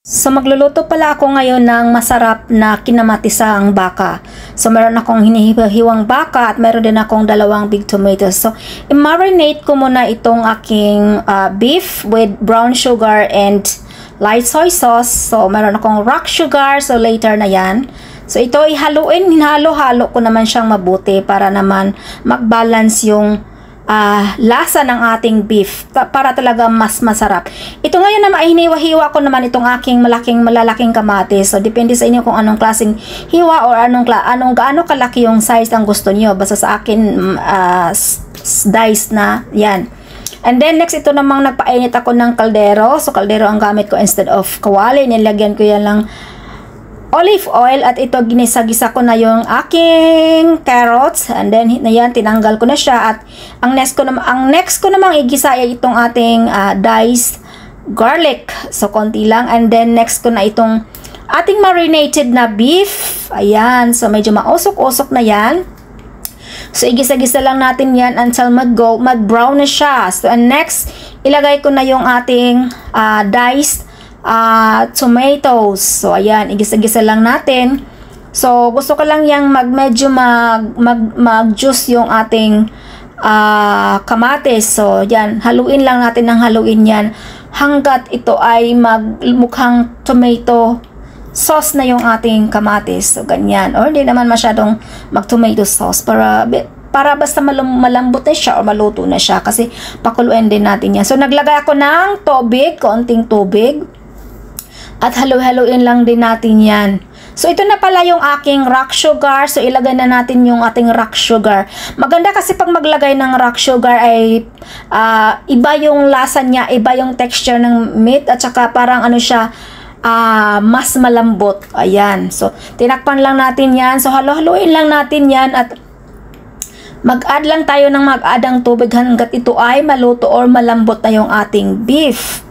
So magluluto pala ako ngayon ng masarap na kinamatisang baka. So meron akong hinihiwang baka at meron din akong dalawang big tomatoes. So i-marinate ko muna itong aking beef with brown sugar and light soy sauce. So meron akong rock sugar, so later na yan. So ito ihaluin, hinalo-halo ko naman siyang mabuti para naman mag-balance yung lasa ng ating beef para talaga mas masarap. Ito ngayon na hiniwa-hiwa ko naman itong aking malalaking kamatis. So depende sa inyo kung anong klaseng hiwa or gaano kalaki yung size ang gusto niyo. Basta sa akin dice na yan. And then next, ito namang nagpainit ako ng kaldero. So kaldero ang gamit ko instead of kawali. Nilagyan ko yan lang olive oil at ito ginisa-gisa ko na yung aking carrots, and then yan tinanggal ko na siya. At ang next ko namang igisa ay itong ating diced garlic, so konti lang. And then next ko na itong ating marinated na beef, ayan, so medyo mausok-usok na yan. So igisa-gisa lang natin yan until mag-brown na siya. So and next ilagay ko na yung ating diced tomatoes. So ayan, igisa-gisa lang natin. So gusto ko lang yang medyo mag-juice yung ating kamatis. So yan, haluin lang natin ng haluin yan hanggat ito ay mukhang tomato sauce na yung ating kamatis. So ganyan, or hindi naman masyadong mag-tomato sauce para basta malambot na siya o maluto na siya, kasi pakuluin din natin yan. So naglagay ako ng tubig, konting tubig, at halo-haloin lang din natin yan. So ito na pala yung aking rock sugar. So ilagay na natin yung ating rock sugar. Maganda kasi pag maglagay ng rock sugar ay iba yung lasa niya, iba yung texture ng meat, at saka parang ano siya, mas malambot. Ayan. So tinakpan lang natin yan. So halo-haloin lang natin yan at mag-add lang tayo ng mag-add ng tubig hanggat ito ay maluto or malambot na yung ating beef.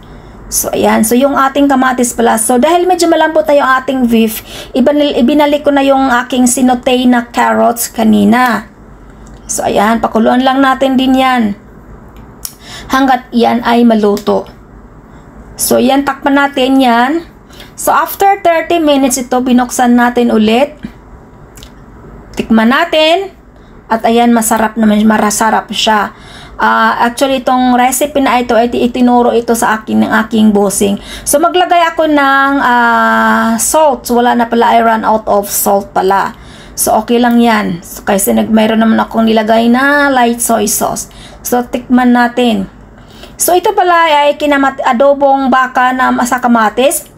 So ayan, so yung ating kamatis pala. So dahil medyo malambot na yung ating beef, ibinalik ko na yung aking sinotay na carrots kanina. So ayan, pakuluan lang natin din yan hanggat yan ay maluto. So yan, takpan natin yan. So after 30 minutes ito, binuksan natin ulit. Tikman natin. At ayan, masarap naman, marasarap siya. Actually, itong recipe na ito, itinuro ito sa akin ng aking bossing. So, maglagay ako ng salt. So, wala na pala, I ran out of salt pala. So, okay lang yan. So, kasi mayroon naman akong nilagay na light soy sauce. So, tikman natin. So, ito pala ay adobong baka na sa kamatis.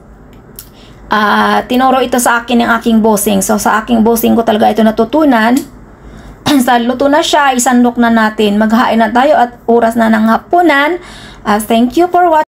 Tinuro ito sa akin ng aking bossing. So, sa aking bossing ko talaga ito natutunan. Sa luto na siya, isandok na natin. Maghain na tayo at oras na ng hapunan. Thank you for watching.